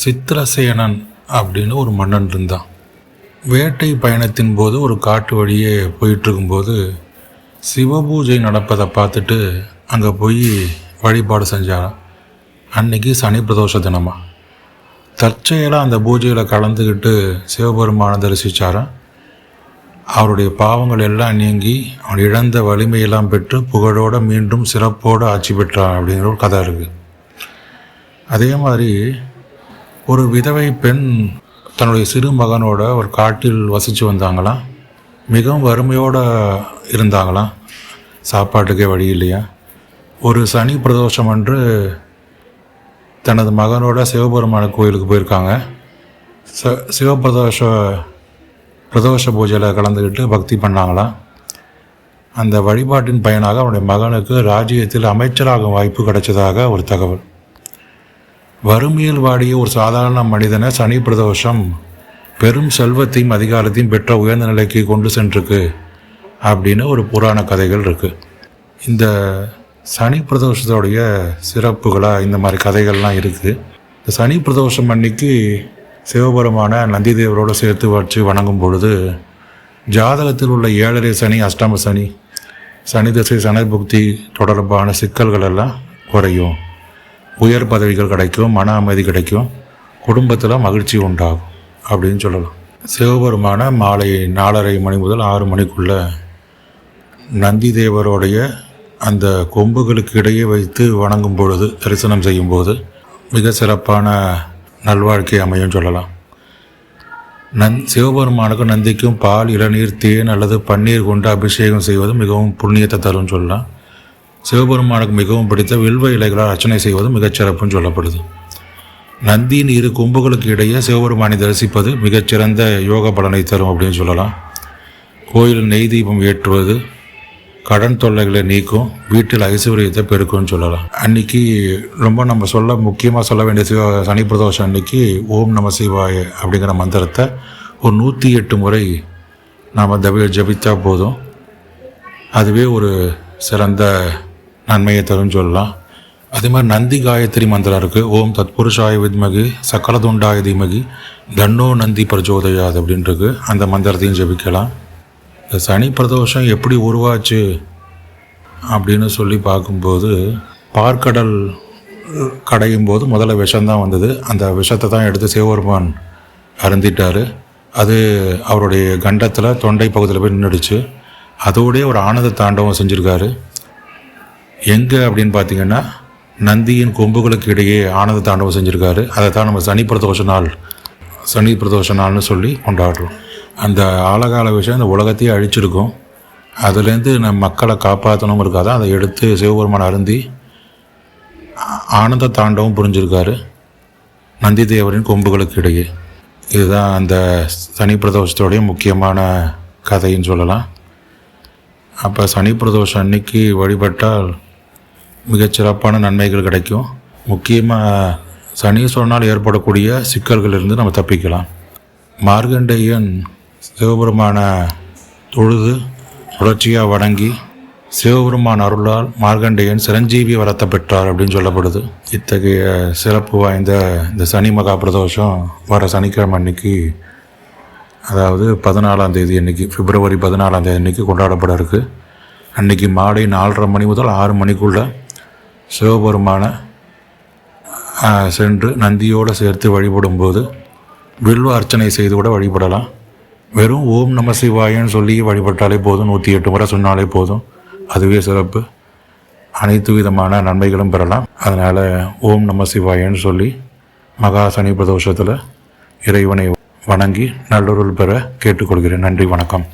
சித்திரசேனன் அப்படின்னு ஒரு மன்னன் இருந்தான். வேட்டை பயணத்தின் போது ஒரு காட்டு வழியே போயிட்டுருக்கும்போது சிவபூஜை நடப்பதை பார்த்துட்டு அங்கே போய் வழிபாடு செஞ்சாராம். அன்னைக்கு சனி பிரதோஷ தினமா. தற்செயலாக அந்த பூஜையில் கலந்துக்கிட்டு சிவபெருமானை தரிசித்தாராம். அவருடைய பாவங்கள் எல்லாம் நீங்கி அவன் இழந்த வலிமையெல்லாம் பெற்று புகழோடு மீண்டும் சிறப்போடு ஆட்சி பெற்றான் அப்படிங்கிற ஒரு கதை இருக்குது. அதே மாதிரி ஒரு விதவை பெண் தன்னுடைய சிறு மகனோட ஒரு காட்டில் வசித்து வந்தாங்களாம். மிகவும் வறுமையோடு இருந்தாங்களாம். சாப்பாட்டுக்கே வழி இல்லையா. ஒரு சனி பிரதோஷம் அன்று தனது மகனோட சிவபெருமான கோயிலுக்கு போயிருக்காங்க. பிரதோஷ பூஜையில் கலந்துக்கிட்டு பக்தி பண்ணாங்களாம். அந்த வழிபாட்டின் பயனாக அவனுடைய மகனுக்கு ராஜ்யத்தில் அமைச்சராகும் வாய்ப்பு கிடைச்சதாக ஒரு தகவல். வறுமையில் வாடிய ஒரு சாதாரண மனிதனை சனி பிரதோஷம் பெரும் செல்வத்தையும் அதிகாரத்தையும் பெற்ற உயர்ந்த நிலைக்கு கொண்டு சென்றிருக்கு அப்படின்னு ஒரு புராண கதைகள் இருக்குது. இந்த சனி பிரதோஷத்தோடைய சிறப்புகளாக இந்த மாதிரி கதைகள்லாம் இருக்குது. இந்த சனி பிரதோஷம் அன்னைக்கு சிவபெருமான நந்திதேவரோடு சேர்த்து வச்சு வணங்கும் பொழுது ஜாதகத்தில் உள்ள 7.5 சனி, அஷ்டம சனி, சனி திசை, சனி புக்தி தொடர்பான சிக்கல்கள் எல்லாம் குறையும். உயர் பதவிகள் கிடைக்கும், மன அமைதி கிடைக்கும், குடும்பத்தில் மகிழ்ச்சி உண்டாகும் அப்படின்னு சொல்லலாம். சிவபெருமான மாலை 4:30 மணி முதல் 6 மணிக்குள்ளே நந்தி தேவரோடைய அந்த கொம்புகளுக்கு இடையே வைத்து வணங்கும் பொழுது, தரிசனம் செய்யும்போது மிக சிறப்பான நல்வாழ்க்கை அமையும் சொல்லலாம். சிவபெருமானுக்கும் நந்திக்கும் பால், இளநீர், தேன் அல்லது பன்னீர் கொண்டு அபிஷேகம் செய்வது மிகவும் புண்ணியத்தை தரும் சொல்லலாம். சிவபெருமானுக்கு மிகவும் பிடித்த வில்வ இலைகளால் அர்ச்சனை செய்வது மிகச்சிறப்புன்னு சொல்லப்படுது. நந்தியின் 2 கொம்புகளுக்கு இடையே சிவபெருமானை தரிசிப்பது மிகச்சிறந்த யோக பலனை தரும் அப்படின்னு சொல்லலாம். கோயிலில் நெய் தீபம் ஏற்றுவது கடன் தொல்லைகளை நீக்கும், வீட்டில் ஐஸ்வர்யத்தை பெருக்கும்னு சொல்லலாம். அன்றைக்கி ரொம்ப நம்ம முக்கியமாக சொல்ல வேண்டிய சனி பிரதோஷம் அன்றைக்கி ஓம் நம சிவாய அப்படிங்கிற மந்திரத்தை ஒரு 108 முறை நாம் ஜபித்தா போதும். அதுவே ஒரு சிறந்த நன்மையை தரும் சொல்லலாம். அதே மாதிரி நந்தி காயத்ரி மந்திரம் இருக்குது. ஓம் தத்புருஷாய வித்மகி சக்கலதுண்டாய தீமகி தன்னோ நந்தி பிரச்சோதயாது அப்படின்றது. அந்த மந்திரத்தையும் ஜபிக்கலாம். இந்த சனி பிரதோஷம் எப்படி உருவாச்சு அப்படின்னு சொல்லி பார்க்கும்போது, பார்க்கடல் கடையும் போது முதல்ல விஷம்தான் வந்தது. அந்த விஷத்தை தான் எடுத்து சிவபெருமான் அருந்திட்டார். அது அவருடைய கண்டத்தில் தொண்டை பகுதியில் போய் நின்றுடுச்சு. அதோடைய ஒரு ஆனந்த தாண்டவம் செஞ்சுருக்காரு. எங்கே அப்படின்னு பார்த்தீங்கன்னா நந்தியின் கொம்புகளுக்கு இடையே ஆனந்த தாண்டவம் செஞ்சுருக்காரு. அதை தான் நம்ம சனி பிரதோஷ நாள்னு சொல்லி கொண்டாடுறோம். அந்த ஆழகால விஷயம் இந்த உலகத்தையே அழிச்சிருக்கும். அதுலேருந்து நம்ம மக்களை காப்பாற்றணும் இருக்காதான் அதை எடுத்து சிவபெருமான் அருந்தி ஆனந்த தாண்டவம் புரிஞ்சிருக்காரு நந்தி தேவரின் கொம்புகளுக்கு இடையே. இதுதான் அந்த சனி பிரதோஷத்தோடைய முக்கியமான கதைன்னு சொல்லலாம். அப்போ சனி பிரதோஷம் அன்னைக்கு வழிபட்டால் மிகச்சிறப்பான நன்மைகள் கிடைக்கும். முக்கியமாக சனீஸ்வரனால் ஏற்படக்கூடிய சிக்கல்களிலிருந்து நம்ம தப்பிக்கலாம். மார்கண்டேயன் சிவபெருமான தொழுது தொடர்ச்சியாக வணங்கி சிவபெருமான் அருளால் மார்கண்டேயன் சிரஞ்சீவி வரத்தை பெற்றார் அப்படின்னு சொல்லப்படுது. இத்தகைய சிறப்பு வாய்ந்த இந்த சனி மகா பிரதோஷம் வர சனிக்கிழமை அன்னைக்கு, அதாவது 14ஆம் தேதி அன்றைக்கி, பிப்ரவரி 14ஆம் தேதி அன்றைக்கி கொண்டாடப்பட இருக்குது. அன்றைக்கி மாலை 4:30 மணி முதல் 6 மணிக்குள்ளே சிவபெருமானை சென்று நந்தியோடு சேர்த்து வழிபடும்போது வில்வ அர்ச்சனை செய்து கூட வழிபடலாம். வெறும் ஓம் நம சிவாயன்னு சொல்லி வழிபட்டாலே போதும், 108 முறை சொன்னாலே போதும். அதுவே சிறப்பு. அனைத்து விதமான நன்மைகளும் பெறலாம். அதனால் ஓம் நம சிவாயன்னு சொல்லி மகா சனி பிரதோஷத்தில் இறைவனை வணங்கி நல்லொருள் பெற கேட்டுக்கொள்கிறேன். நன்றி, வணக்கம்.